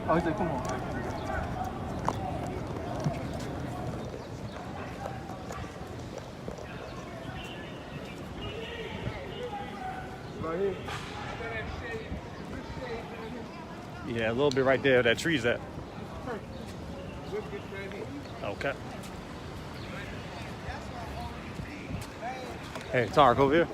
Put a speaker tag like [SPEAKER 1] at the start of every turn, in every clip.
[SPEAKER 1] Oh, he said, come on. Right here.
[SPEAKER 2] Yeah, a little bit right there. That tree's at. Okay. Hey, Tarek, over here.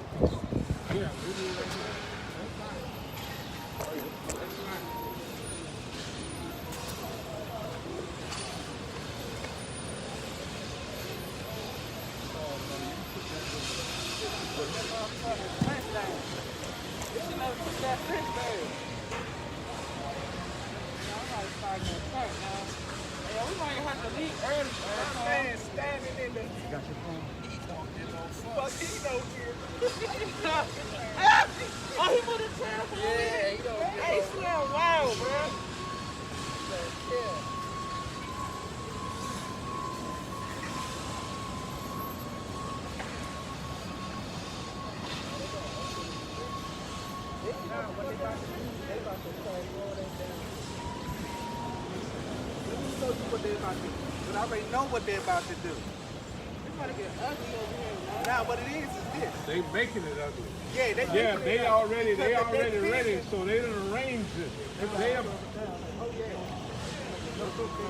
[SPEAKER 1] But I already know what they're about to do. They're about to get ugly over here. Now what it is this.
[SPEAKER 3] They making it ugly.
[SPEAKER 1] Yeah,
[SPEAKER 3] they already ready, so they done arranged it. They have,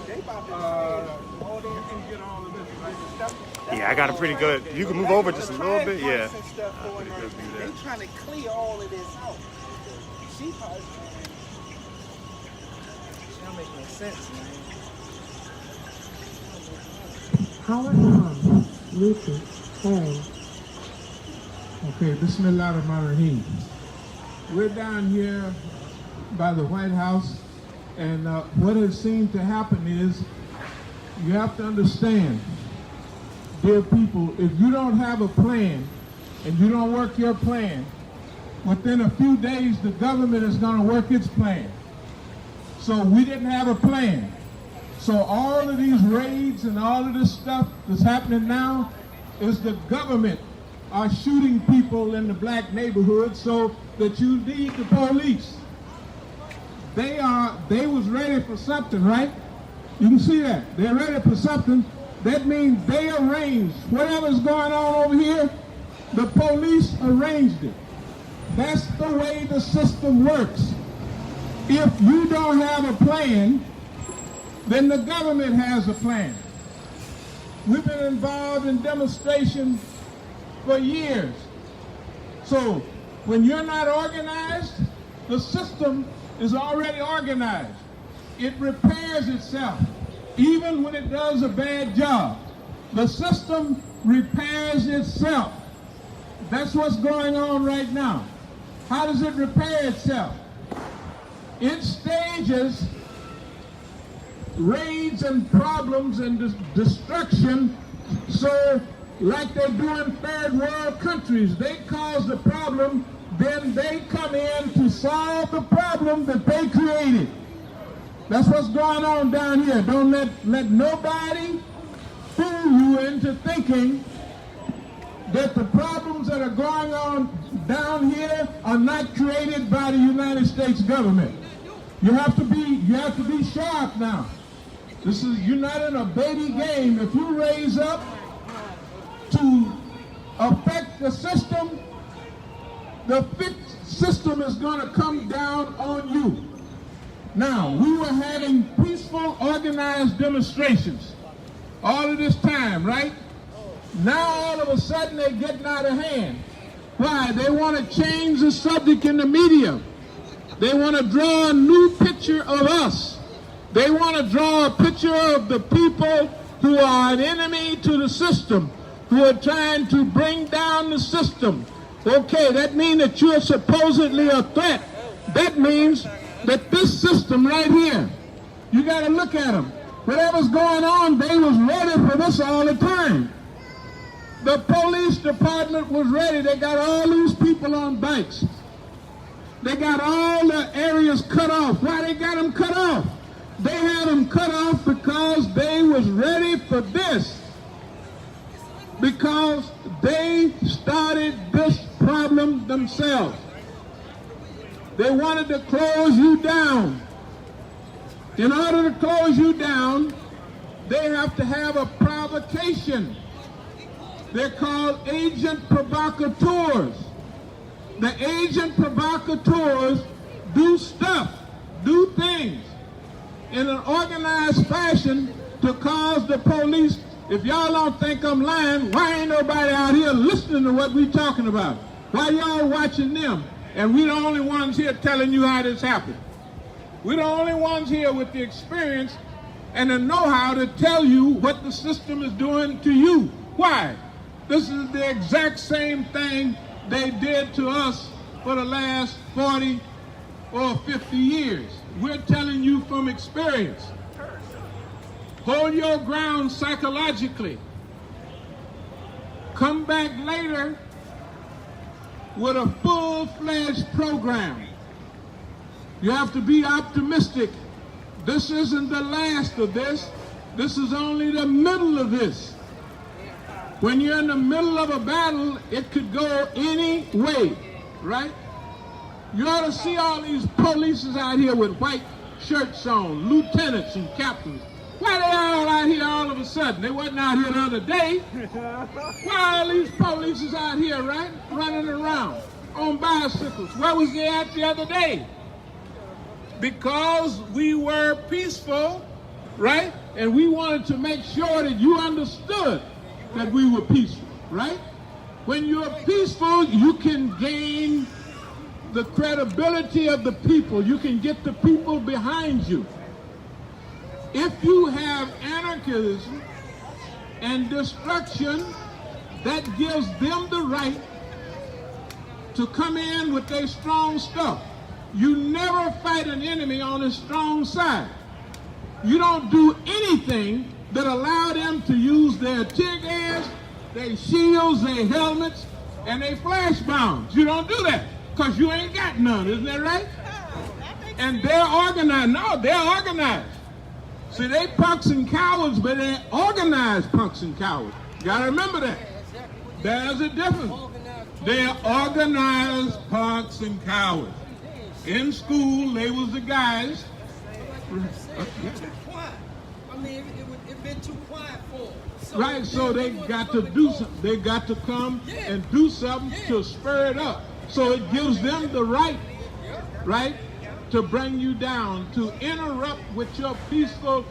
[SPEAKER 1] They about to
[SPEAKER 3] you can get all of this, right?
[SPEAKER 2] Yeah, I got a pretty good. You can move over just a little bit. Yeah.
[SPEAKER 1] They trying to clear all of this out. She probably don't make no sense, man.
[SPEAKER 4] Power on. Bluetooth pairing.
[SPEAKER 3] Okay, Bismillahirrahmanirrahim. We're down here by the White House, and what has seemed to happen is, you have to understand, dear people, if you don't have a plan and you don't work your plan, within a few days the government is going to work its plan. So we didn't have a plan. So all of these raids and all of this stuff that's happening now is the government are shooting people in the black neighborhoods so that you need the police. They was ready for something, right? You can see that. They're ready for something. That means they arranged whatever's going on over here, the police arranged it. That's the way the system works. If you don't have a plan, then the government has a plan. We've been involved in demonstrations for years. So when you're not organized, the system is already organized. It repairs itself, even when it does a bad job. The system repairs itself. That's what's going on right now. How does it repair itself? It stages raids and problems and destruction, so like they do in third world countries, they cause the problem, then they come in to solve the problem that they created. That's what's going on down here. Don't let nobody fool you into thinking that the problems that are going on down here are not created by the United States government. You have to be sharp now. You're not in a baby game. If you raise up to affect the system, the system is going to come down on you. Now, we were having peaceful, organized demonstrations all of this time, right? Now, all of a sudden, they're getting out of hand. Why? They want to change the subject in the media. They want to draw a new picture of us. They want to draw a picture of the people who are an enemy to the system, who are trying to bring down the system. Okay, that means that you're supposedly a threat. That means that this system right here, you got to look at them. Whatever's going on, they was ready for this all the time. The police department was ready. They got all these people on bikes. They got all the areas cut off. Why they got them cut off? They had them cut off because they was ready for this. Because they started this problem themselves. They wanted to close you down. In order to close you down, they have to have a provocation. They're called agent provocateurs. The agent provocateurs do stuff, do things in an organized fashion to cause the police. If y'all don't think I'm lying, why ain't nobody out here listening to what we talking about? Why y'all watching them? And we the only ones here telling you how this happened. We're the only ones here with the experience and the know-how to tell you what the system is doing to you. Why? This is the exact same thing they did to us for the last 40 or 50 years. We're telling you from experience. Hold your ground psychologically. Come back later with a full-fledged program. You have to be optimistic. This isn't the last of this. This is only the middle of this. When you're in the middle of a battle, it could go any way, right? You ought to see all these police out here with white shirts on, lieutenants and captains. Why they all out here all of a sudden? They wasn't out here the other day. Why all these police out here, right? Running around on bicycles. Where was they at the other day? Because we were peaceful, right? And we wanted to make sure that you understood that we were peaceful, right? When you're peaceful, you can gain the credibility of the people. You can get the people behind you. If you have anarchism and destruction, that gives them the right to come in with their strong stuff. You never fight an enemy on his strong side. You don't do anything that allow them to use their tear gas, their shields, their helmets, and their flash bombs. You don't do that because you ain't got none, isn't that right? And they're organized. No, they're organized. See, they punks and cowards, but they're organized punks and cowards. You gotta remember that. There's a difference. They're organized punks and cowards. In school, they was the guys.
[SPEAKER 5] I mean, it been too quiet for them.
[SPEAKER 3] Right, so they got to do something. They got to come and do something to spur it up. So it gives them the right, to bring you down, to interrupt with your peaceful.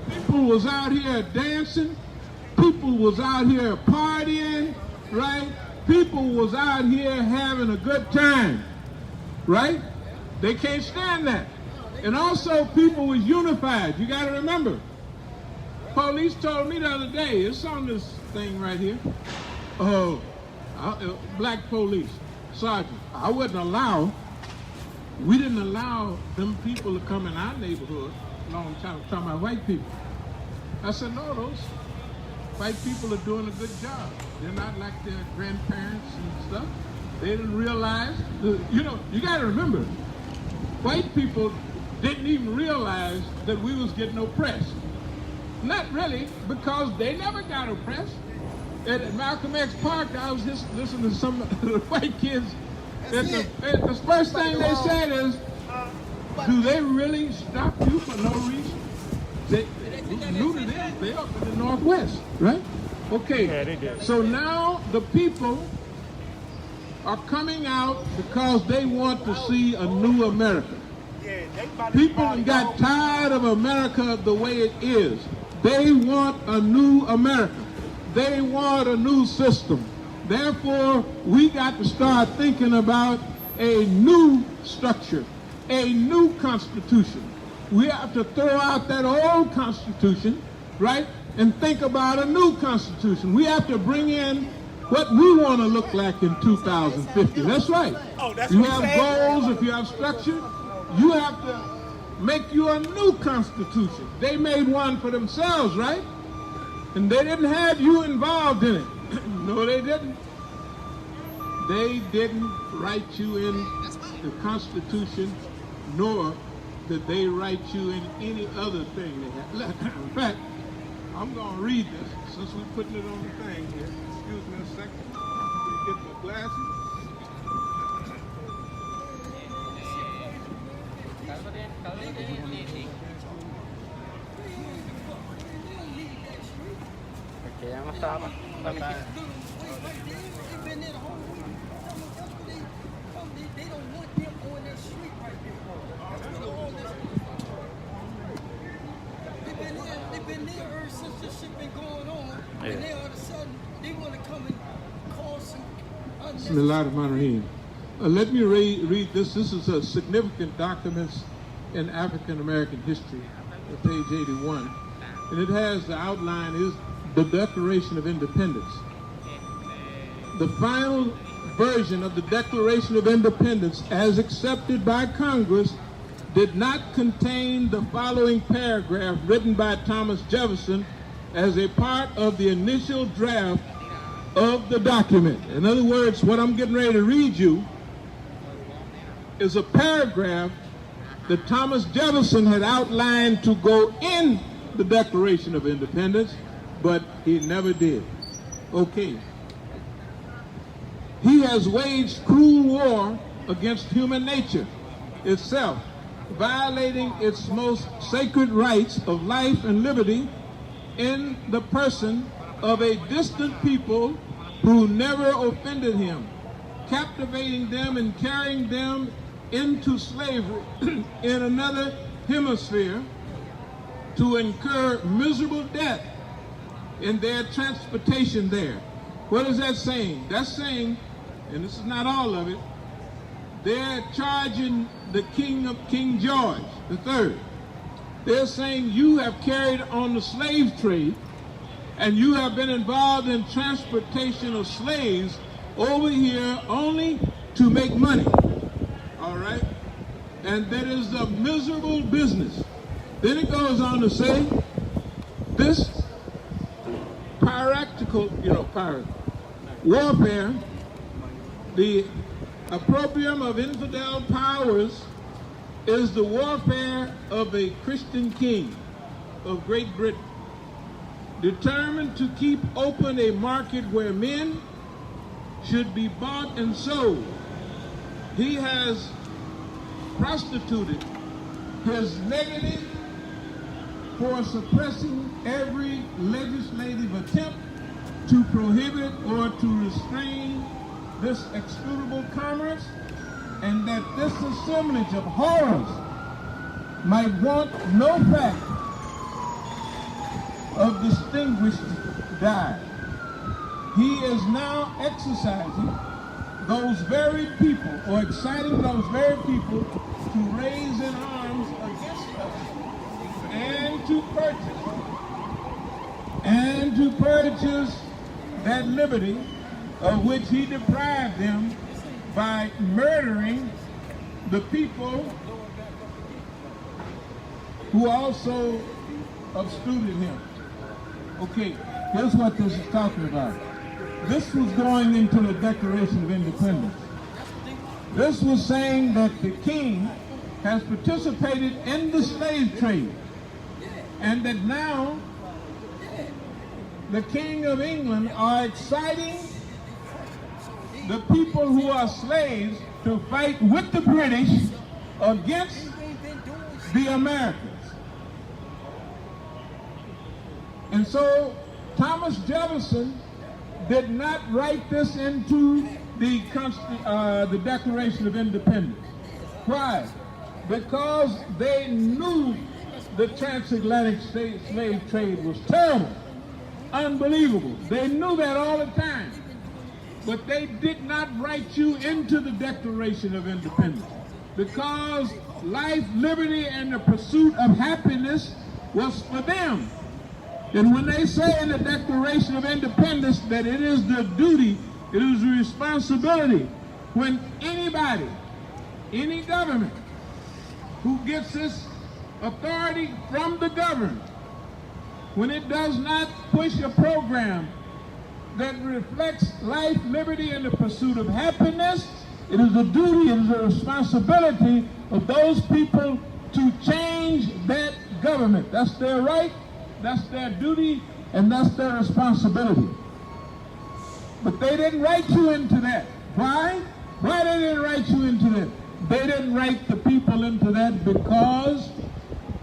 [SPEAKER 3] People was out here dancing. People was out here partying, right? People was out here having a good time, right? They can't stand that. And also people was unified. You got to remember. Police told me the other day, it's on this thing right here. Black police, sergeant. We didn't allow them people to come in our neighborhood a long time, talking about white people. I said, no, those white people are doing a good job. They're not like their grandparents and stuff. They didn't realize, you got to remember, white people didn't even realize that we was getting oppressed. Not really, because they never got oppressed. At Malcolm X Park, I was just listening to some of the white kids. The first thing they said is, do they really stop you for no reason? They up in the Northwest, right? Okay,
[SPEAKER 2] Yeah, they did.
[SPEAKER 3] so now the people are coming out because they want to see a new America. People got tired of America the way it is. They want a new America. They want a new system. Therefore, we got to start thinking about a new structure, a new constitution. We have to throw out that old constitution, right, and think about a new constitution. We have to bring in what we want to look like in 2050. That's right. You have goals, if you have structure, you have to make you a new constitution. They made one for themselves, right? And they didn't have you involved in it. No, they didn't. They didn't write you in the Constitution, nor did they write you in any other thing they had. In fact, I'm going to read this since we're putting it on the thing here. Excuse me a second. Let me get my glasses.
[SPEAKER 5] Look, wait, right there, they've been there the whole week. That's what they don't want them on that street right there. That's what all this is. They've been there ever since this shit been going on.
[SPEAKER 2] Yeah.
[SPEAKER 5] And then all of a sudden, they want to come and cause some
[SPEAKER 3] Bismillahirrahmanirrahim. Let me read this. This is a significant documents in African American history, page 81. And it has the outline is the Declaration of Independence. The final version of the Declaration of Independence, as accepted by Congress, did not contain the following paragraph written by Thomas Jefferson as a part of the initial draft of the document. In other words, what I'm getting ready to read you is a paragraph that Thomas Jefferson had outlined to go in the Declaration of Independence, but he never did. Okay. He has waged cruel war against human nature itself, violating its most sacred rights of life and liberty in the person of a distant people who never offended him, captivating them and carrying them into slavery in another hemisphere to incur miserable death in their transportation there. What is that saying? That's saying, and this is not all of it, they're charging the King George III. They're saying you have carried on the slave trade and you have been involved in transportation of slaves over here only to make money. All right? And that is a miserable business. Then it goes on to say, this pirate warfare, the opprobrium of infidel powers, is the warfare of a Christian king of Great Britain, determined to keep open a market where men should be bought and sold. He has prostituted his negative for suppressing every legislative attempt to prohibit or to restrain this executable commerce, and that this assemblage of horrors might want no fact of distinguished die. He is now exercising those very people, or exciting those very people to raise in arms against us and to purchase that liberty of which he deprived them by murdering the people who also obstructed him. Okay, here's what this is talking about. This was going into the Declaration of Independence. This was saying that the king has participated in the slave trade, and that now the King of England are exciting the people who are slaves to fight with the British against the Americans. And so Thomas Jefferson did not write this into the Declaration of Independence. Why? Because they knew the transatlantic slave trade was terrible, unbelievable. They knew that all the time. But they did not write you into the Declaration of Independence, because life, liberty, and the pursuit of happiness was for them. And when they say in the Declaration of Independence that it is the duty, it is the responsibility, when anybody, any government who gets this authority from the government, when it does not push a program that reflects life, liberty, and the pursuit of happiness, it is a duty, it is a responsibility of those people to change that government. That's their right, that's their duty, and that's their responsibility. But they didn't write you into that. Why? Why they didn't write you into that? They didn't write the people into that because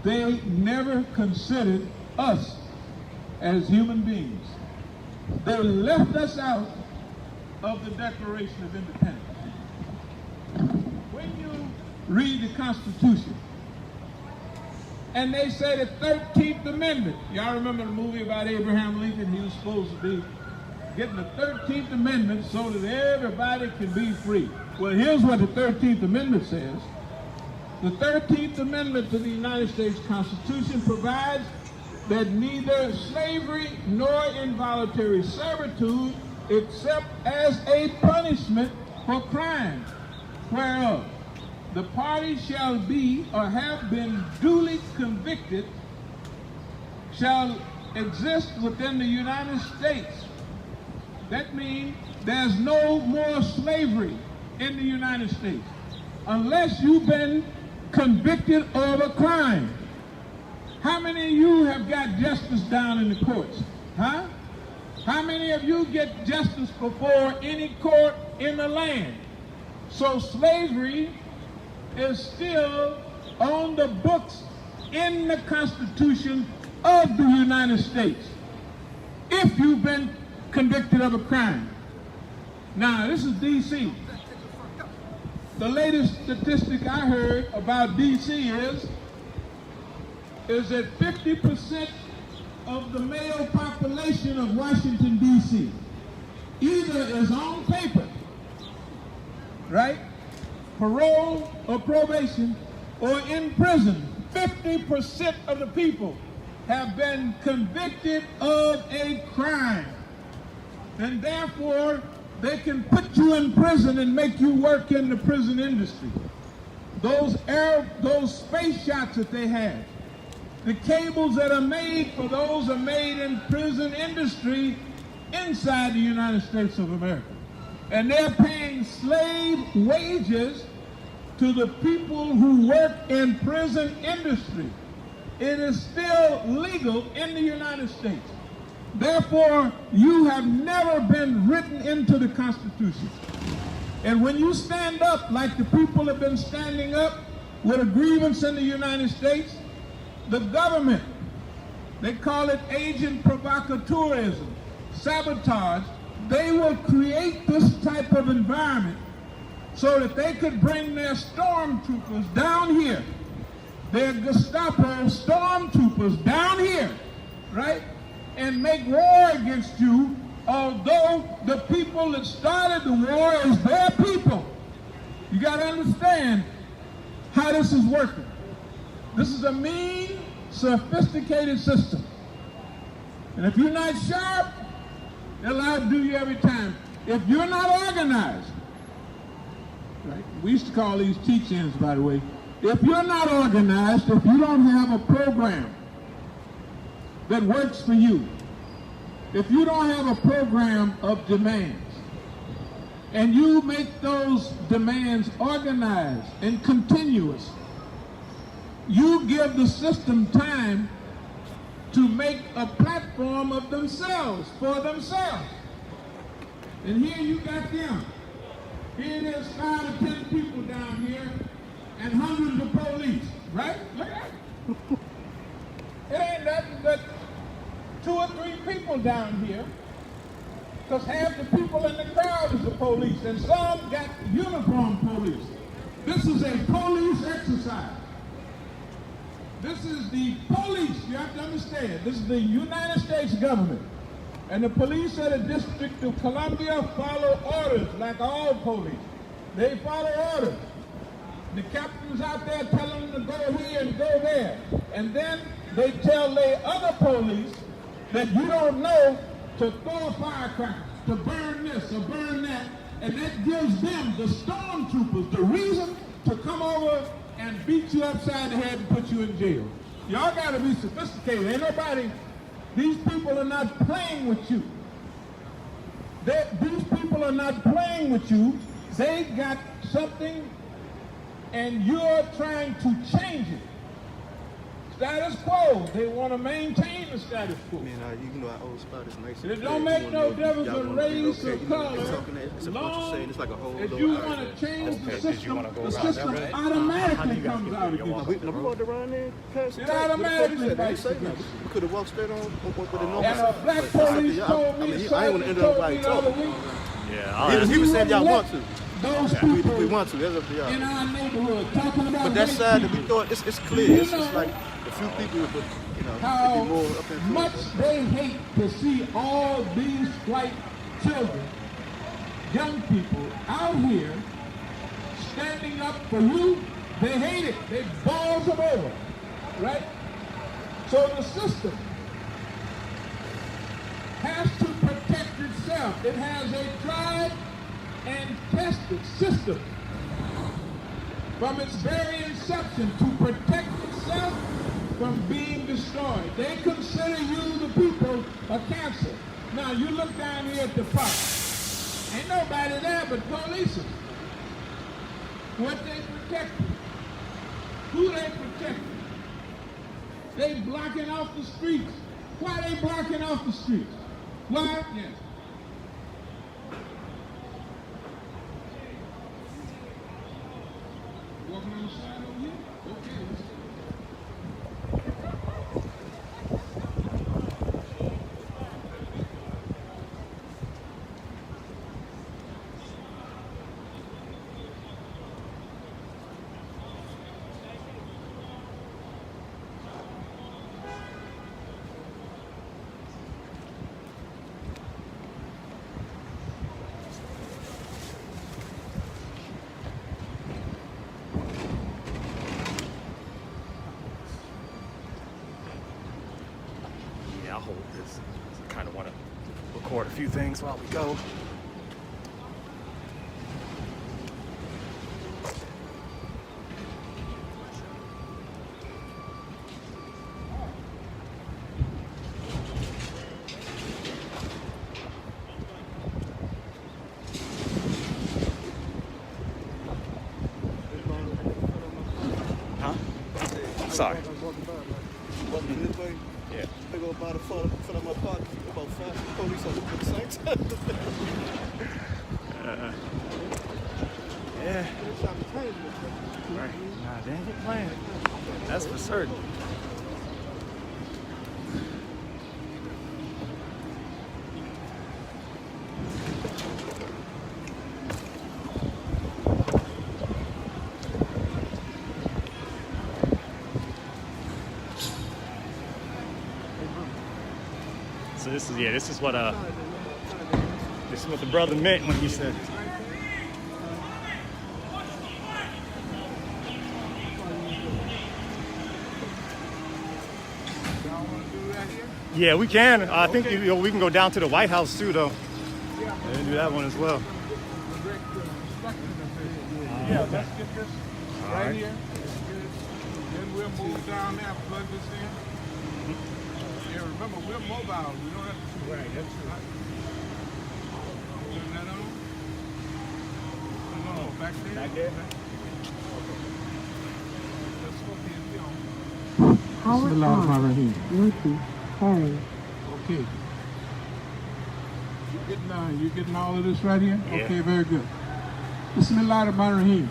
[SPEAKER 3] they never considered us as human beings. They left us out of the Declaration of Independence. When you read the Constitution, and they say the 13th Amendment, y'all remember the movie about Abraham Lincoln? He was supposed to be getting the 13th Amendment so that everybody can be free. Well, here's what the 13th Amendment says. The 13th Amendment to the United States Constitution provides that neither slavery nor involuntary servitude, except as a punishment for crimes whereof the party shall be or have been duly convicted, shall exist within the United States. That means there's no more slavery in the United States unless you've been convicted of a crime. How many of you have got justice down in the courts? Huh? How many of you get justice before any court in the land? So slavery is still on the books in the Constitution of the United States if you've been convicted of a crime. Now, this is D.C. The latest statistic I heard about D.C. is that 50% of the male population of Washington, D.C. either is on paper, right, parole or probation, or in prison. 50% of the people have been convicted of a crime. And therefore, they can put you in prison and make you work in the prison industry. Those space shots that they have, the cables that are made for those are made in prison industry inside the United States of America. And they're paying slave wages to the people who work in prison industry. It is still legal in the United States. Therefore, you have never been written into the Constitution. And when you stand up like the people have been standing up with a grievance in the United States, the government, they call it agent provocateurism, sabotage, they will create this type of environment so that they could bring their stormtroopers down here, their Gestapo stormtroopers down here, right? And make war against you, although the people that started the war is their people. You got to understand how this is working. This is a mean, sophisticated system. And if you're not sharp, they'll outdo you every time. If you're not organized, right? We used to call these teach-ins, by the way. If you're not organized, if you don't have a program that works for you, if you don't have a program of demands, and you make those demands organized and continuous, you give the system time to make a platform of themselves, for themselves. And here you got them. Here there's 5 to 10 people down here and hundreds of police, right? Look at it. It ain't nothing but 2 or 3 people down here, because half the people in the crowd is the police, and some got uniformed police. This is a police exercise. This is the police, you have to understand. This is the United States government. And the police of the District of Columbia follow orders like all police. They follow orders. The captain's out there telling them to go here and go there. And then they tell their other police that you don't know to throw a firecracker, to burn this or burn that. And that gives them, the stormtroopers, the reason to come over and beat you upside the head and put you in jail. Y'all gotta be sophisticated. Ain't nobody, these people are not playing with you. These people are not playing with you. They got something and you're trying to change it. status quo. They want to maintain the status quo.
[SPEAKER 1] Man, you know our old spot is nice.
[SPEAKER 3] And it don't make no difference in race or color.
[SPEAKER 1] It's a bunch of saying. It's like a whole.
[SPEAKER 3] If you want to change the system automatically comes out of you.
[SPEAKER 1] We walked around there.
[SPEAKER 3] It automatically
[SPEAKER 1] makes sense. We could have walked straight on with the normal.
[SPEAKER 3] And a black police told me,
[SPEAKER 1] I ain't want to end up like talking.
[SPEAKER 2] Yeah,
[SPEAKER 1] He was saying y'all want to.
[SPEAKER 3] Those people
[SPEAKER 1] We want to. That's up to y'all.
[SPEAKER 3] in our neighborhood talking about
[SPEAKER 1] But that
[SPEAKER 3] white
[SPEAKER 1] side that we
[SPEAKER 3] people.
[SPEAKER 1] thought it's clear. It's just like a few people, but
[SPEAKER 3] How
[SPEAKER 1] it'd be more up in
[SPEAKER 3] much they hate to see all these white children, young people out here standing up for you. They hate it. They balls them over, right? So the system has to protect itself. It has a tried and tested system from its very inception to protect itself from being destroyed. They consider you, the people, a cancer. Now you look down here at the park. Ain't nobody there but police. What they protecting? Who they protecting? They blocking off the streets. Why they blocking off the streets? Why? Yes. Walking on the side over here? Okay, let's go.
[SPEAKER 2] Yeah, I'll hold this. I kind of want to record a few things while we go. Huh? Sorry.
[SPEAKER 1] Walking this way.
[SPEAKER 2] Yeah.
[SPEAKER 1] They go about in front of my park. About 5 police on the same time.
[SPEAKER 2] Yeah. Right. Nah, they ain't get playing. That's for certain. So this is what the brother meant when he said. Yeah, we can. I think we can go down to the White House too, though, and do that one as well.
[SPEAKER 3] Yeah, let's get this right
[SPEAKER 2] right.
[SPEAKER 3] here. Then we'll move down there, plug this in. Yeah, remember, we're mobile. We don't have to. Right, that's right. Turn that on? No, back there? Back there? Let's go here.
[SPEAKER 4] Power on. Bluetooth pairing.
[SPEAKER 3] Okay. You getting all of this right here?
[SPEAKER 2] Yeah.
[SPEAKER 3] Okay, very good. Bismillahirrahmanirrahim.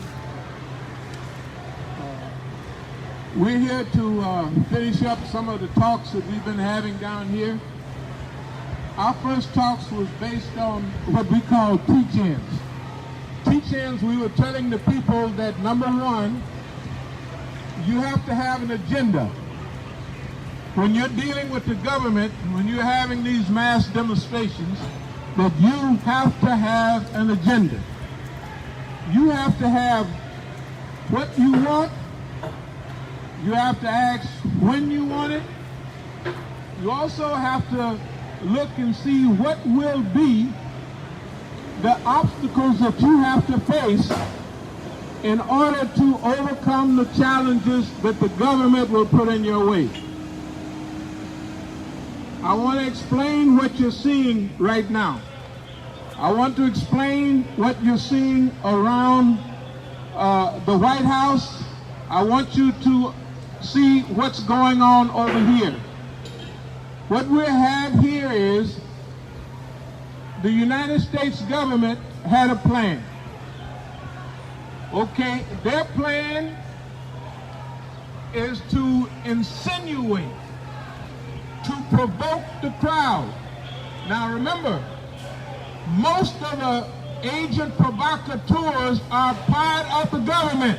[SPEAKER 3] We're here to finish up some of the talks that we've been having down here. Our first talks was based on what we call teach-ins. Teach-ins, we were telling the people that, number one, you have to have an agenda. When you're dealing with the government, when you're having these mass demonstrations, that you have to have an agenda. You have to have what you want. You have to ask when you want it. You also have to look and see what will be the obstacles that you have to face in order to overcome the challenges that the government will put in your way. I want to explain what you're seeing right now. I want to explain what you're seeing around the White House. I want you to see what's going on over here. What we have here is the United States government had a plan. Okay, their plan is to insinuate, to provoke the crowd. Now remember, most of the agent provocateurs are part of the government.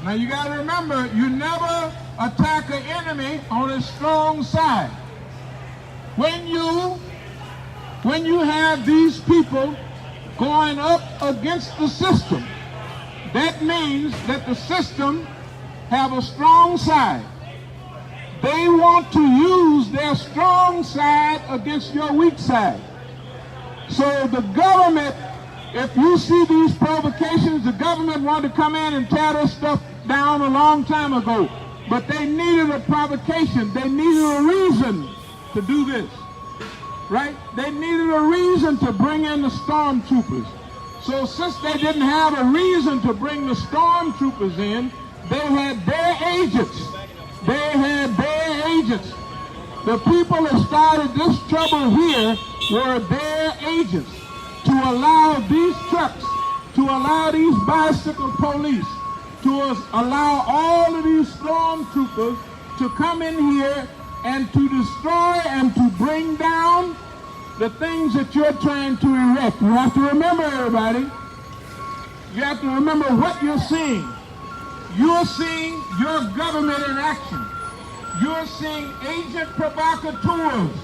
[SPEAKER 3] Now you got to remember, you never attack an enemy on his strong side. When you have these people going up against the system, that means that the system have a strong side. They want to use their strong side against your weak side. So the government, if you see these provocations, the government wanted to come in and tear this stuff down a long time ago. But they needed a provocation. They needed a reason to do this. Right? They needed a reason to bring in the stormtroopers. So since they didn't have a reason to bring the stormtroopers in, they had their agents. They had their agents. The people that started this trouble here were their agents to allow these trucks, to allow these bicycle police, to allow all of these stormtroopers to come in here and to destroy and to bring down the things that you're trying to erect. You have to remember, everybody, you have to remember what you're seeing. You're seeing your government in action. You're seeing agent provocateurs,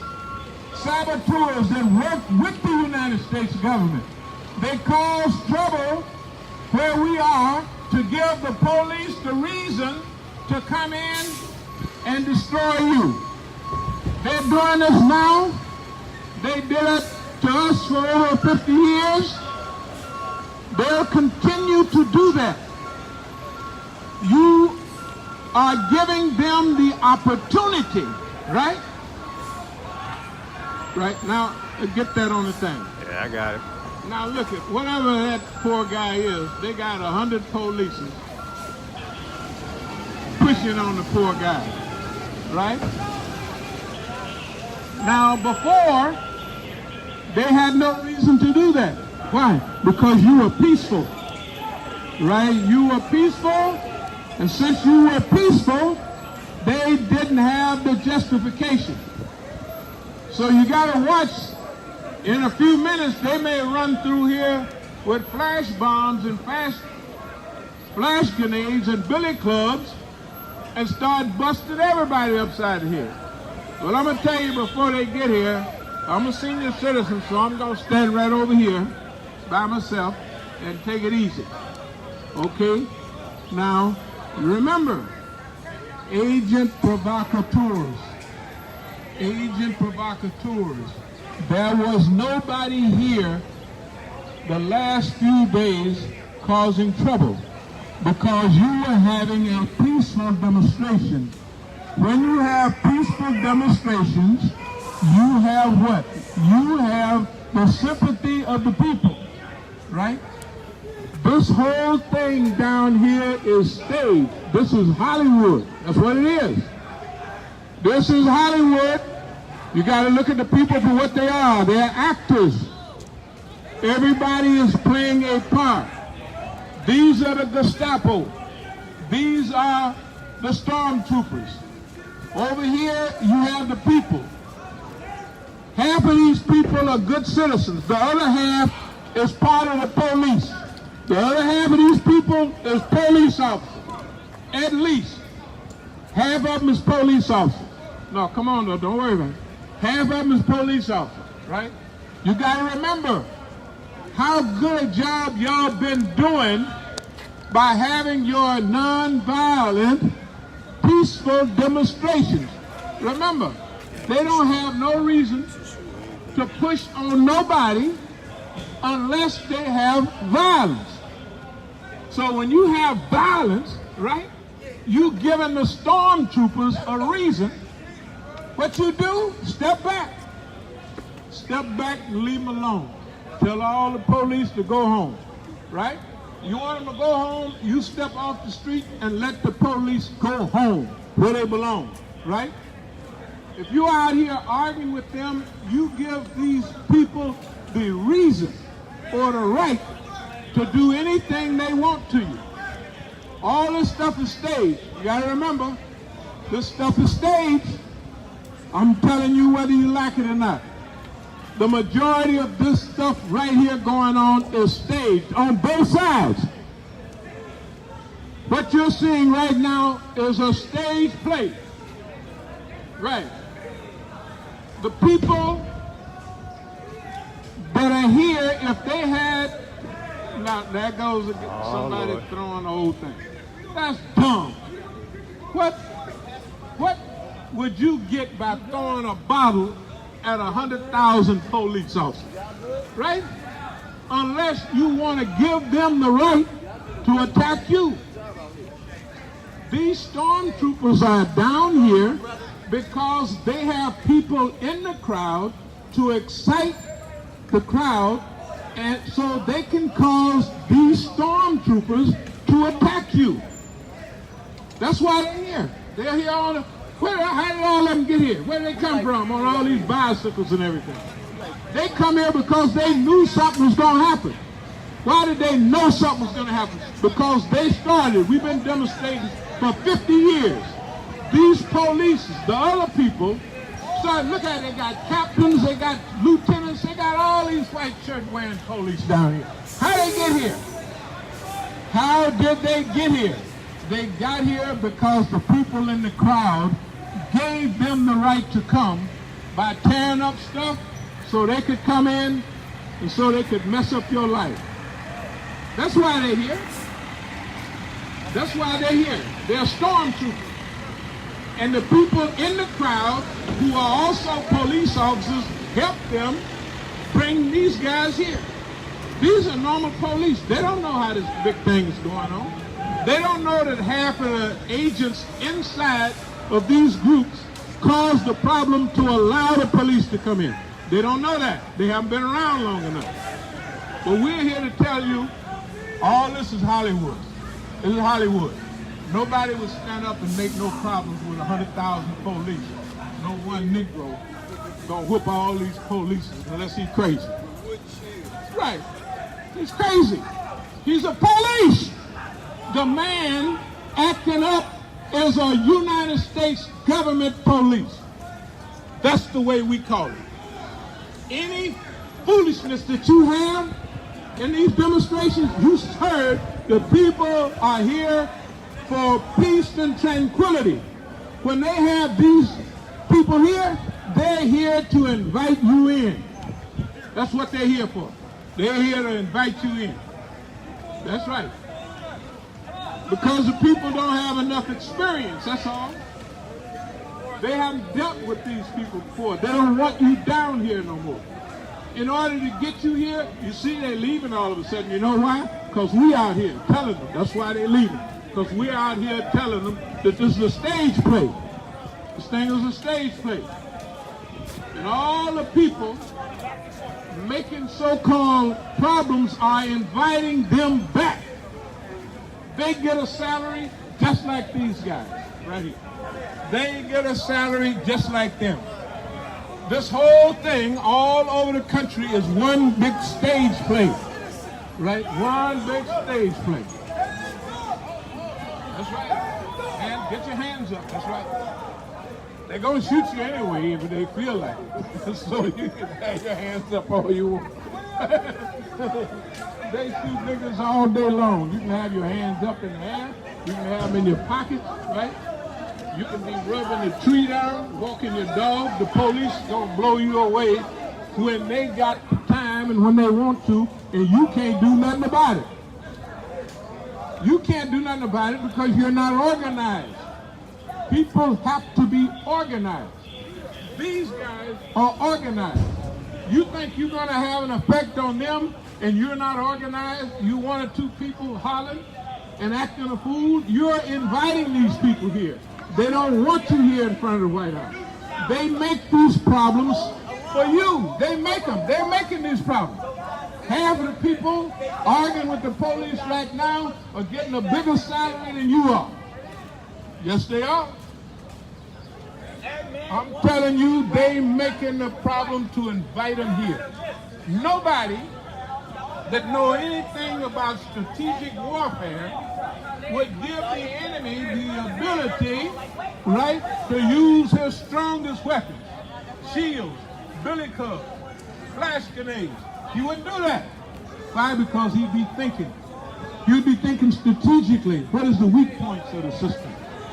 [SPEAKER 3] saboteurs that work with the United States government. They cause trouble where we are to give the police the reason to come in and destroy you. They're doing this now. They did it to us for over 50 years. They'll continue to do that. You are giving them the opportunity, right? Right, now get that on the thing.
[SPEAKER 2] Yeah, I got it.
[SPEAKER 3] Now look at whatever that poor guy is, they got 100 police pushing on the poor guy, right? Now before, they had no reason to do that. Why? Because you were peaceful, right? You were peaceful, and since you were peaceful, they didn't have the justification. So you gotta watch. In a few minutes, they may run through here with flash bombs and flash grenades and billy clubs and start busting everybody upside the head. Well, I'm gonna tell you before they get here, I'm a senior citizen, so I'm gonna stand right over here by myself and take it easy. Okay? Now, remember, agent provocateurs. Agent provocateurs. There was nobody here the last few days causing trouble because you were having a peaceful demonstration. When you have peaceful demonstrations, you have what? You have the sympathy of the people, right? This whole thing down here is staged. This is Hollywood. That's what it is. This is Hollywood. You got to look at the people for what they are. They're actors. Everybody is playing a part. These are the Gestapo. These are the stormtroopers. Over here, you have the people. Half of these people are good citizens. The other half is part of the police. The other half of these people is police officers. At least. Half of them is police officers. No, come on, though. Don't worry about it. Half of them is police officers, right? You got to remember how good a job y'all been doing by having your non-violent, peaceful demonstrations. Remember, they don't have no reason to push on nobody unless they have violence. So when you have violence, right, you giving the stormtroopers a reason. What you do, step back. Step back and leave them alone. Tell all the police to go home, right? You want them to go home, you step off the street and let the police go home where they belong, right? If you're out here arguing with them, you give these people the reason or the right to do anything they want to you. All this stuff is staged. You gotta remember, this stuff is staged. I'm telling you whether you like it or not. The majority of this stuff right here going on is staged on both sides. What you're seeing right now is a stage play. Right. The people that are here, if they had, now there goes somebody
[SPEAKER 2] Lord.
[SPEAKER 3] throwing the whole thing. That's dumb. What would you get by throwing a bottle at 100,000 police officers? Right? Unless you want to give them the right to attack you. These stormtroopers are down here because they have people in the crowd to excite the crowd, and so they can cause these stormtroopers to attack you. That's why they're here. They're here on the, how did all of them get here? Where did they come from on all these bicycles and everything? They come here because they knew something was going to happen. Why did they know something was going to happen? Because they started. We've been demonstrating for 50 years. These police, the other people, started, look at it, they got captains, they got lieutenants, they got all these white shirt wearing police down here. How did they get here? How did they get here? They got here because the people in the crowd gave them the right to come by tearing up stuff so they could come in and so they could mess up your life. That's why they're here. That's why they're here. They're stormtroopers. And the people in the crowd who are also police officers help them bring these guys here. These are normal police. They don't know how this big thing is going on. They don't know that half of the agents inside of these groups caused the problem to allow the police to come in. They don't know that. They haven't been around long enough. But we're here to tell you, all this is Hollywood. This is Hollywood. Nobody would stand up and make no problems with 100,000 police. No one Negro gonna whoop all these police unless he's crazy. Right. He's crazy. He's a police. The man acting up is a United States government police. That's the way we call it. Any foolishness that you have in these demonstrations, you heard the people are here for peace and tranquility. When they have these people here, they're here to invite you in. That's what they're here for. They're here to invite you in. That's right. Because the people don't have enough experience, that's all. They haven't dealt with these people before. They don't want you down here no more. In order to get you here, you see they're leaving all of a sudden. You know why? Because we out here telling them. That's why they're leaving. Because we're out here telling them that this is a stage play. This thing is a stage play. And all the people making so-called problems are inviting them back. They get a salary just like these guys right here. They get a salary just like them. This whole thing all over the country is one big stage play. Right? One big stage play. That's right. And get your hands up. That's right. They're going to shoot you anyway if they feel like it. So you can have your hands up all you want. They shoot niggas all day long. You can have your hands up in the air. You can have them in your pockets, right? You can be rubbing the tree down, walking your dog. The police gonna blow you away when they got the time and when they want to, and you can't do nothing about it. You can't do nothing about it because you're not organized. People have to be organized. These guys are organized. You think you're gonna have an effect on them and you're not organized? You one or two people hollering and acting a fool? You're inviting these people here. They don't want you here in front of the White House. They make these problems for you. They make them. They're making these problems. Half of the people arguing with the police right now are getting a bigger salary than you are. Yes, they are. I'm telling you, they making the problem to invite them here. Nobody that know anything about strategic warfare would give the enemy the ability, right, to use his strongest weapons. Shields, billy clubs, flash grenades. He wouldn't do that. Why? Because he'd be thinking. He'd be thinking strategically. What is the weak points of the system?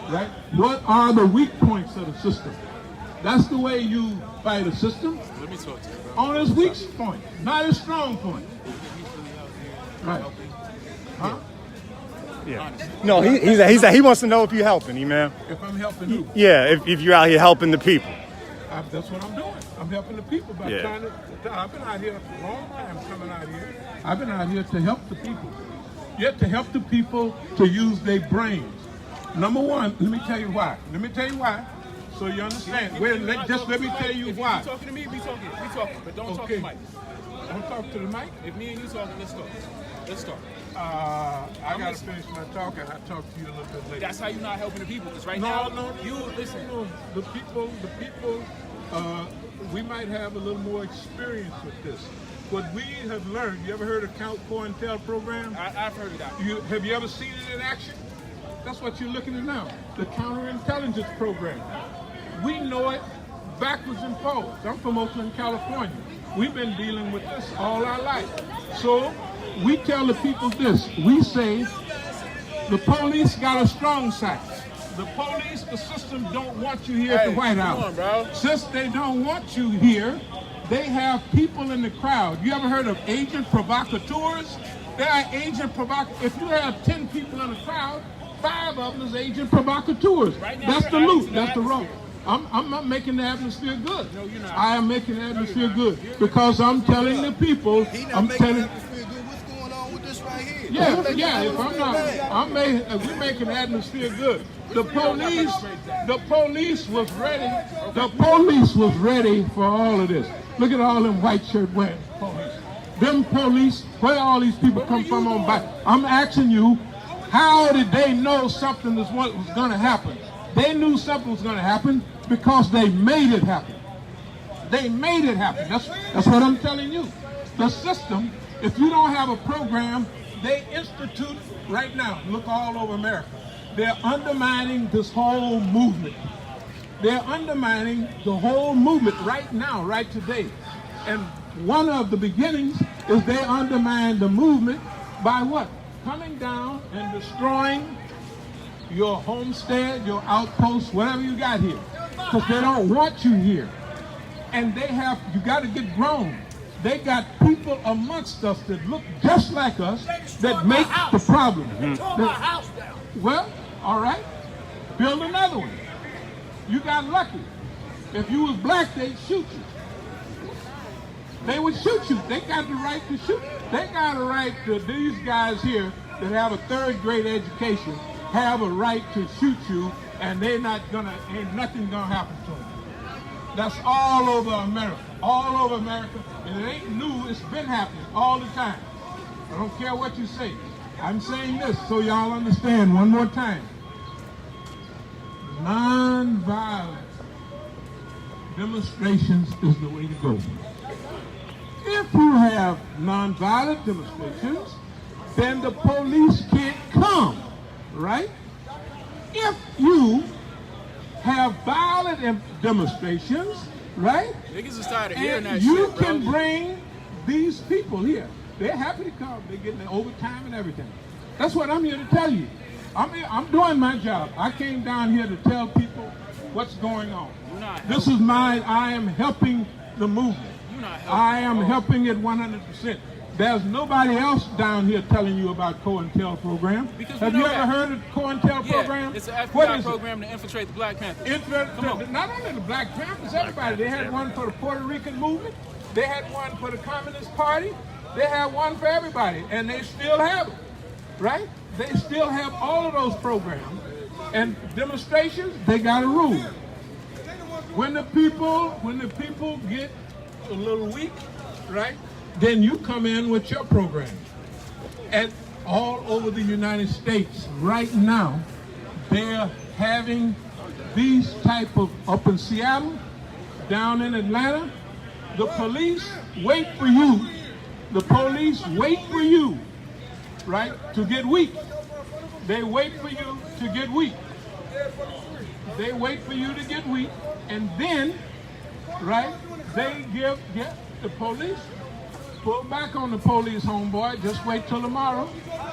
[SPEAKER 3] Right? What are the weak points of the system? That's the way you fight a system.
[SPEAKER 1] Let me talk to you, bro.
[SPEAKER 3] On its weak point, not its strong point. Right. Huh?
[SPEAKER 2] Yeah. No, he wants to know if you're helping, Imam.
[SPEAKER 3] If I'm helping who?
[SPEAKER 2] Yeah, if you're out here helping the people.
[SPEAKER 3] That's what I'm doing. I'm helping the people by trying to. I've been out here a long time coming out here. I've been out here to help the people. Yet to help the people to use their brains. Number one, let me tell you why. So you understand. Let me tell you why.
[SPEAKER 1] If you talking to me, we talking, but don't talk to Mike.
[SPEAKER 3] Don't talk to the mic?
[SPEAKER 1] If me and you talking, let's talk. Let's talk.
[SPEAKER 3] I gotta finish my talk and I'll talk to you a little bit later.
[SPEAKER 1] That's how you're not helping the people, because right
[SPEAKER 3] No,
[SPEAKER 1] now, you listen.
[SPEAKER 3] No, the people, we might have a little more experience with this. What we have learned, you ever heard of COINTEL program?
[SPEAKER 1] I've heard of that.
[SPEAKER 3] Have you ever seen it in action? That's what you're looking at now, the counterintelligence program. We know it backwards and forwards. I'm from Oakland, California. We've been dealing with this all our life. So we tell the people this. We say the police got a strong side. The police, the system don't want you here at the White House.
[SPEAKER 1] Come on, bro.
[SPEAKER 3] Since they don't want you here, they have people in the crowd. You ever heard of agent provocateurs? They are agent provocateurs. If you have 10 people in the crowd, 5 of them is agent provocateurs.
[SPEAKER 1] Right now,
[SPEAKER 3] That's the loot. That's the rope. I'm not making the atmosphere good.
[SPEAKER 1] No, you're not.
[SPEAKER 3] I am making the atmosphere good because I'm telling the people. I'm telling.
[SPEAKER 5] What's going on with this right here?
[SPEAKER 3] Yeah. If I'm not, we're making the atmosphere good. The police was ready. The police was ready for all of this. Look at all them white shirt wearing police. Them police. Where all these people come from on bike? I'm asking you, how did they know something was going to happen? They knew something was going to happen because they made it happen. They made it happen. That's what I'm telling you. The system, if you don't have a program, they institute right now. Look all over America. They're undermining this whole movement. They're undermining the whole movement right now, right today. And one of the beginnings is they undermine the movement by what? Coming down and destroying your homestead, your outpost, whatever you got here. Because they don't want you here. And you got to get grown. They got people amongst us that look just like us that make the problem. Well, all right, build another one. You got lucky. If you was black, they'd shoot you. They would shoot you. They got the right to shoot. They got a right to, these guys here that have a 3rd grade education have a right to shoot you, and ain't nothing gonna happen to them. That's all over America. All over America. And it ain't new, it's been happening all the time. I don't care what you say. I'm saying this so y'all understand one more time. Non-violent demonstrations is the way to go. If you have non-violent demonstrations, then the police can't come, right? If you have violent demonstrations, right?
[SPEAKER 1] Niggas is tired of hearing that
[SPEAKER 3] you
[SPEAKER 1] shit, bro.
[SPEAKER 3] can bring these people here. They're happy to come. They're getting the overtime and everything. That's what I'm here to tell you. I'm doing my job. I came down here to tell people what's going on. This is I am helping the movement. I am helping it 100%. There's nobody else down here telling you about COINTEL program. Have you ever heard of COINTEL program?
[SPEAKER 1] It's an FBI program to infiltrate the Black Panthers.
[SPEAKER 3] Not only the Black Panthers, everybody. They had one for the Puerto Rican movement. They had one for the Communist Party. They had one for everybody, and they still have it, right? They still have all of those programs. And demonstrations, they got a rule. When the people get a little weak, right? then you come in with your program. And all over the United States right now, they're having these type of, up in Seattle, down in Atlanta, the police wait for you. The police wait for you, right, to get weak. They wait for you to get weak. They wait for you to get weak, and then, right, they get the police. Pull back on the police, homeboy. Just wait till tomorrow.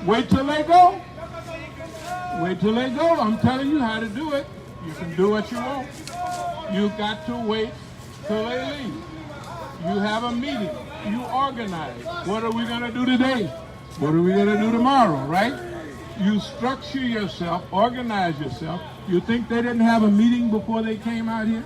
[SPEAKER 3] Wait till they go. Wait till they go. I'm telling you how to do it. You can do what you want. You got to wait till they leave. You have a meeting. You organize. What are we going to do today? What are we going to do tomorrow, right? You structure yourself, organize yourself. You think they didn't have a meeting before they came out here?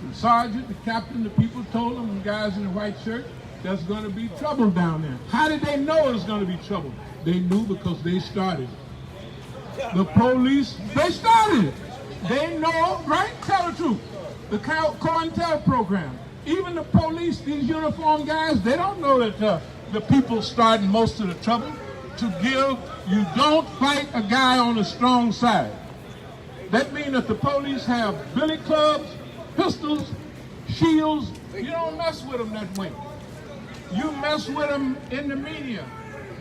[SPEAKER 3] The sergeant, the captain, the people told them, the guys in the white shirt, there's going to be trouble down there. How did they know there's going to be trouble? They knew because they started it. The police, they started it. They know, right? Tell the truth. The COINTEL program. Even the police, these uniformed guys, they don't know that the people starting most of the trouble. You don't fight a guy on the strong side. That means that the police have billy clubs, pistols, shields. You don't mess with them that way. You mess with them in the media.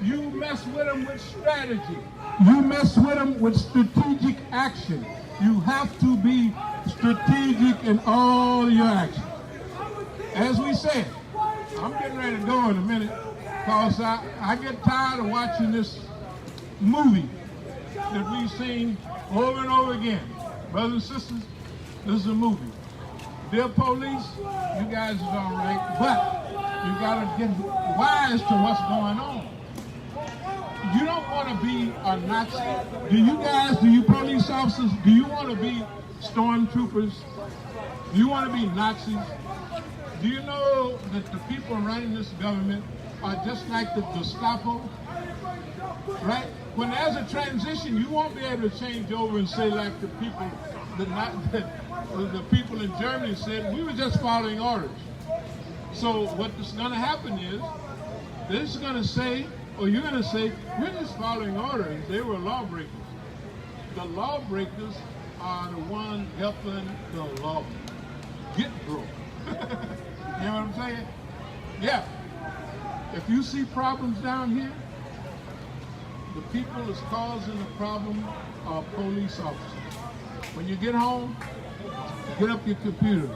[SPEAKER 3] You mess with them with strategy. You mess with them with strategic action. You have to be strategic in all your actions. As we said, I'm getting ready to go in a minute because I get tired of watching this movie that we've seen over and over again. Brothers and sisters, this is a movie. Dear police, you guys is all right, but you got to get wise to what's going on. You don't want to be a Nazi. Do you police officers, do you want to be stormtroopers? Do you want to be Nazis? Do you know that the people running this government are just like the Gestapo? Right? When there's a transition, you won't be able to change over and say like the people, the people in Germany said, we were just following orders. So what's going to happen is, they're just going to say, or you're going to say, we're just following orders. They were lawbreakers. The lawbreakers are the ones helping the law get broke. You know what I'm saying? Yeah. If you see problems down here, the people that's causing the problem are police officers. When you get home, get up your computer.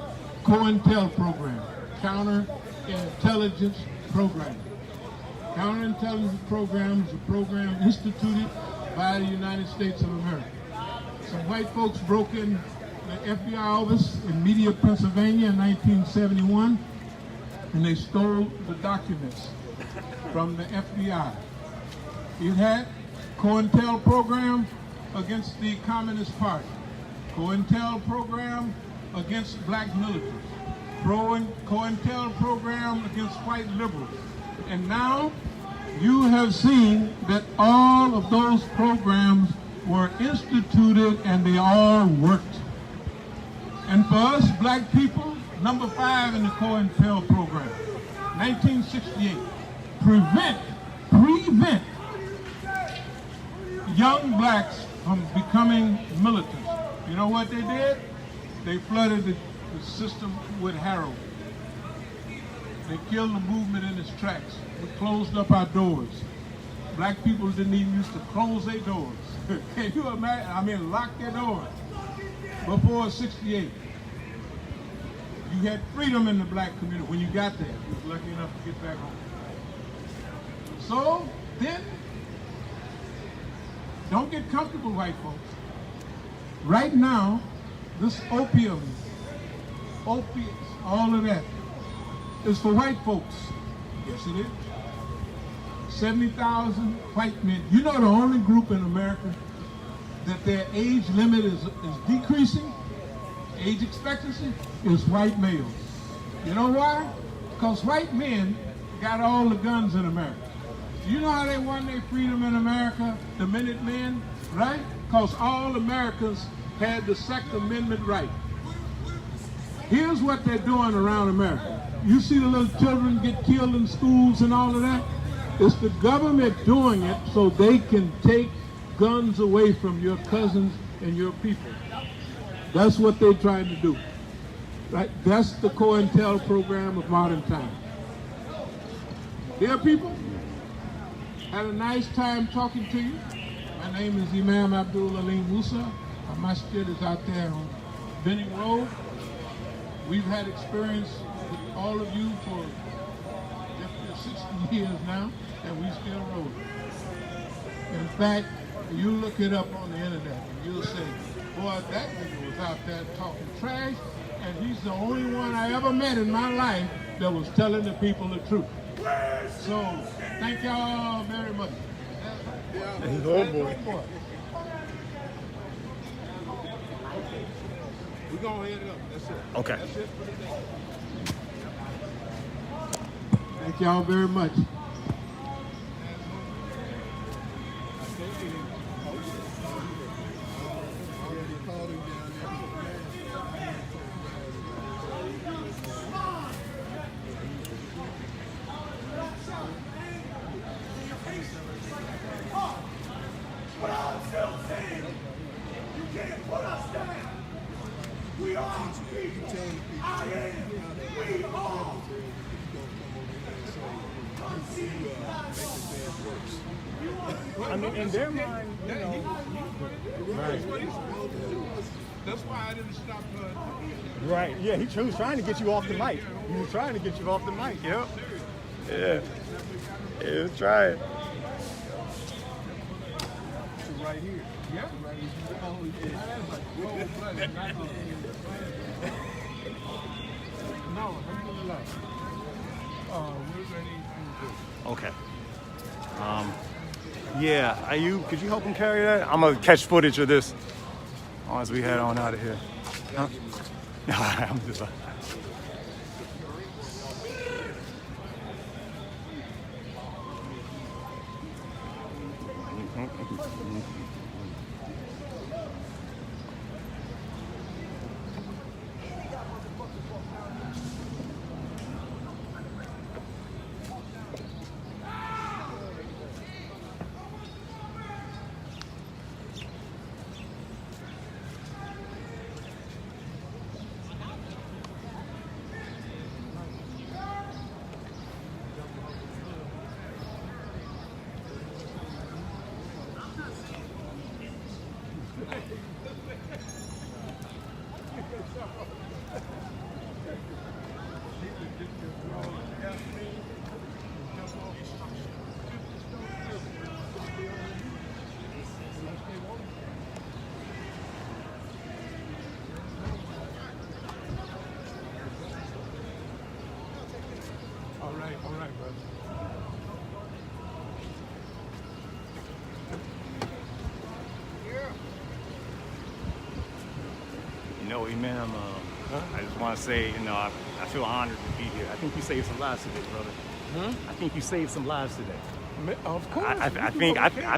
[SPEAKER 3] COINTEL program, counterintelligence program. Counterintelligence program is a program instituted by the United States of America. Some white folks broke in the FBI office in Media, Pennsylvania in 1971, and they stole the documents from the FBI. It had COINTEL program against the Communist Party, COINTEL program against black militants, COINTEL program against white liberals. And now you have seen that all of those programs were instituted and they all worked. And for us black people, number 5 in the COINTEL program, 1968, prevent young blacks from becoming militants. You know what they did? They flooded the system with heroin. They killed the movement in its tracks. We closed up our doors. Black people didn't even used to close their doors. Can you imagine? I mean, lock their doors. Before 68, you had freedom in the black community. When you got there, you was lucky enough to get back home. So then, don't get comfortable, white folks. Right now, this opiates, all of that, is for white folks. Yes, it is. 70,000 white men. You know the only group in America that their age limit is decreasing, age expectancy, is white males. You know why? Because white men got all the guns in America. You know how they won their freedom in America? The Minutemen, right? Because all Americans had the Second Amendment right. Here's what they're doing around America. you see the little children get killed in schools and all of that. It's the government doing it so they can take guns away from your cousins and your people. That's what they're trying to do. Right? That's the COINTEL program of modern times. Dear people, had a nice time talking to you. My name is Imam Musa. Our Masjid is out there on Benning Road. We've had experience with all of you for 60 years now, and we still rolling. In fact, you look it up on the internet and you'll say, boy, that nigga was out there talking trash, and he's the only one I ever met in my life that was telling the people the truth. So, thank y'all very much.
[SPEAKER 2] Oh boy.
[SPEAKER 3] We're going to head it up. That's it.
[SPEAKER 2] Okay.
[SPEAKER 3] That's it for today. Thank y'all very much.
[SPEAKER 6] But I'm still saying, you can't put us down. We are people. I am. We are.
[SPEAKER 2] I mean, in their mind, you know. Right.
[SPEAKER 3] That's why I didn't stop.
[SPEAKER 2] Right. Yeah, he was trying to get you off the mic. He was trying to get you off the mic. Yep. Yeah. He was trying.
[SPEAKER 3] Right here. Yeah. Right here. No, we're ready to go.
[SPEAKER 2] Okay. Yeah, could you help him carry that? I'm gonna catch footage of this as we head on out of here. Huh? I'm just
[SPEAKER 3] All right, brother.
[SPEAKER 2] You know, Imam, I just want to say, you know, I feel honored to be here. I think you saved some lives today, brother. I think you saved some lives today.
[SPEAKER 3] Of course.
[SPEAKER 2] I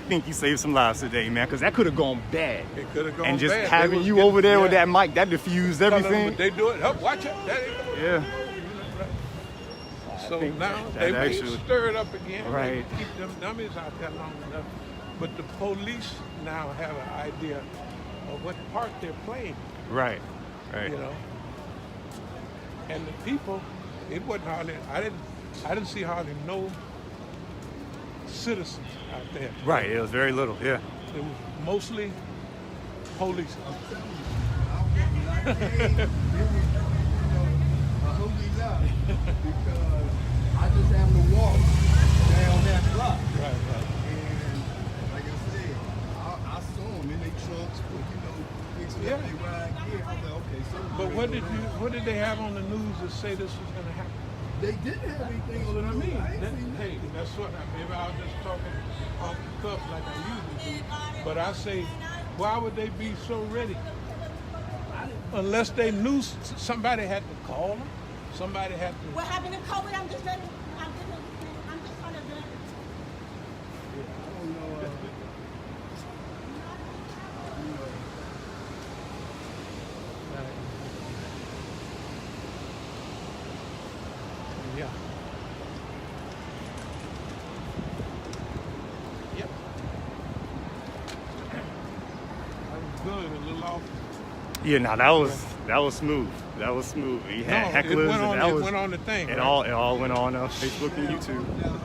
[SPEAKER 2] think you saved some lives today, man, because that could have gone bad.
[SPEAKER 3] It could have gone bad.
[SPEAKER 2] And just having you over there with that mic, that diffused everything.
[SPEAKER 3] They do it. Watch it.
[SPEAKER 2] Yeah.
[SPEAKER 3] So now
[SPEAKER 2] that
[SPEAKER 3] they may
[SPEAKER 2] actually
[SPEAKER 3] stir it up again.
[SPEAKER 2] Right.
[SPEAKER 3] Keep them dummies out there long enough. But the police now have an idea of what part they're playing.
[SPEAKER 2] Right.
[SPEAKER 3] You know. And the people, it wasn't hardly. I didn't see hardly no citizens out there.
[SPEAKER 2] Right. It was very little. Yeah.
[SPEAKER 3] It was mostly police.
[SPEAKER 1] Because I just happened to walk down that block.
[SPEAKER 3] Right.
[SPEAKER 1] And like I said, I saw them in their trucks, fixing up their ride here. I was like, okay, so.
[SPEAKER 3] But what did they have on the news to say this was going to happen?
[SPEAKER 1] They didn't have anything on the news.
[SPEAKER 3] Hey, that's what maybe I was just talking off the cuff like I usually do. But I say, why would they be so ready? Unless they knew somebody had to call them. Somebody had to.
[SPEAKER 7] What happened in COVID? I'm just trying to.
[SPEAKER 1] I don't know.
[SPEAKER 3] good, a little off.
[SPEAKER 2] Yeah, no, that was smooth. That was smooth. He had hecklers,
[SPEAKER 3] it went on the thing.
[SPEAKER 2] It
[SPEAKER 3] right?
[SPEAKER 2] all went on Facebook and YouTube.
[SPEAKER 1] Now,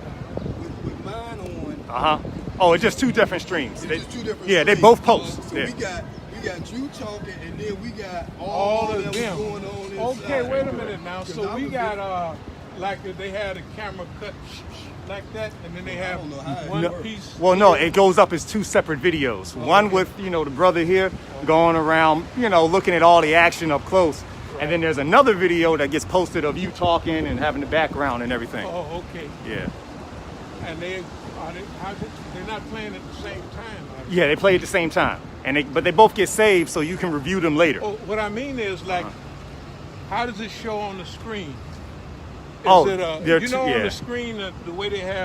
[SPEAKER 1] with mine on,
[SPEAKER 2] Oh, it's just two different streams.
[SPEAKER 1] it's just two different
[SPEAKER 2] Yeah, they
[SPEAKER 1] streams,
[SPEAKER 2] both post.
[SPEAKER 1] So
[SPEAKER 2] Yeah.
[SPEAKER 1] we got you talking, and then we got
[SPEAKER 3] All
[SPEAKER 1] that
[SPEAKER 3] of
[SPEAKER 1] was
[SPEAKER 3] them.
[SPEAKER 1] going on inside.
[SPEAKER 3] Okay, wait a minute now.
[SPEAKER 1] 'Cause
[SPEAKER 3] So
[SPEAKER 1] I
[SPEAKER 3] we
[SPEAKER 1] was
[SPEAKER 3] got like if they had a camera cut like that, and then they have
[SPEAKER 1] don't know how it
[SPEAKER 3] one
[SPEAKER 1] works.
[SPEAKER 3] piece.
[SPEAKER 2] Well, no, it goes up as two separate videos. One with, the brother here going around, looking at all the action up close. And then there's another video that gets posted of you talking and having the background and everything.
[SPEAKER 3] Oh, okay.
[SPEAKER 2] Yeah.
[SPEAKER 3] And they're not playing at the same time.
[SPEAKER 2] Yeah, they play at the same time. But they both get saved so you can review them later.
[SPEAKER 3] Oh, what I mean is like, how does it show on the screen? Is
[SPEAKER 2] Oh,
[SPEAKER 3] it
[SPEAKER 2] they're
[SPEAKER 3] on
[SPEAKER 2] yeah.
[SPEAKER 3] the screen the way they have